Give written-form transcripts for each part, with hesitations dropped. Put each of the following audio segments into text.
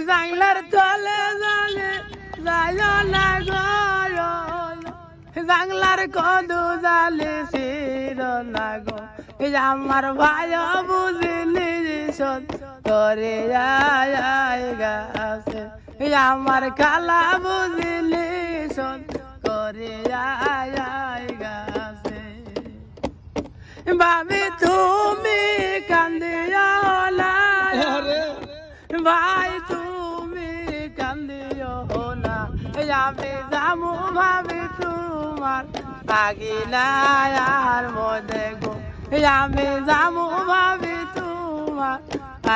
জাংলার তলে জালে যায় না গো জাংলার কদু জালে শির না গো আমার ভাই বুঝিনি সত করে যায় গাছে আমার খালা বুঝিনি সত করে যায় গাছে ভাবি তুমি কান্দিও না ভাই তুমি কান্দিও না আমি যামু ভাবি তোমার আগিনার মধ্যে গো আমি যামু ভাবি তোমার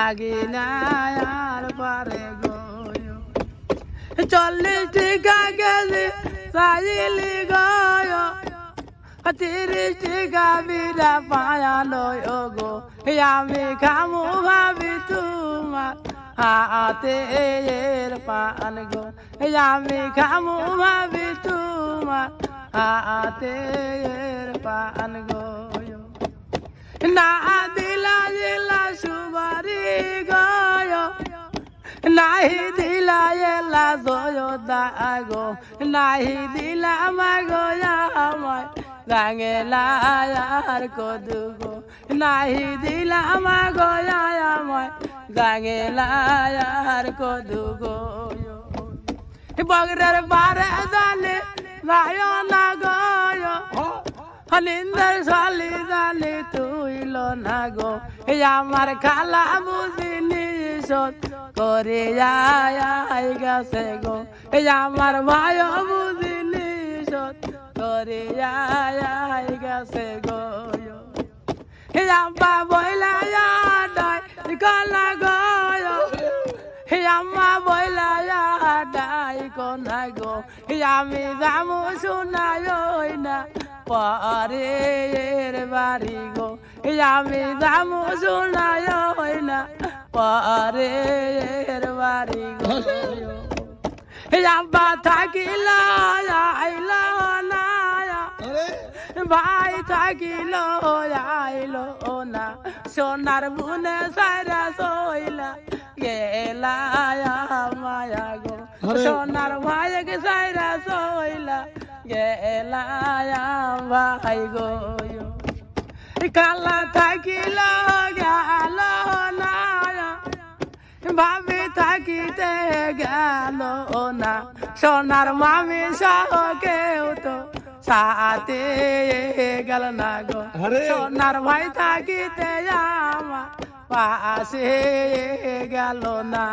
আগিনার পারে গো 40 টাকা কেজি চাইলি গো 30 টাকা বিরা পায়া লয় গো আমি খামু ভাবি তোমার হাতের পান গো আমি খামু ভাবি তোমার হাতের পান গো না দিলা দিলা সুবারি গো নাহি দিলা এলা জয়দা গো নাহি দিলা মাগো আমায় গাঙেলার কদু গো নাহি দিলা মাগো আমায় গাঙেলার কদু গো বগরের বারে জানে যায় না গো হলিন্দের শালি জানি তুইল না গো আমার খালা বুঝিনি সত করে যায় গেছে গো আমার ভাই বুঝিনি সত করে যায় গেছে গো আব্বা বইলা কলা গো আম্মা বইলা ডাই কনা গো আমি যামু শোনাই না পরের বাড়ি গো আমি যামু শোনাই না পরের বাড়ি গো আব্বা থাকিল আইল না ভাই থাকিল আইল না সোনার বুনে সারা সইলা গেলা মায়া গো সোনার ভাইকে সারা সইলা গেলা ভাই গো কালা থাকিল গেল না ভাবি থাকিতে গেল না সোনার মামি সহ কেউ তো সাথে গেল না গো সোনার ভাই থাকিতে আমার পাশে গেল না।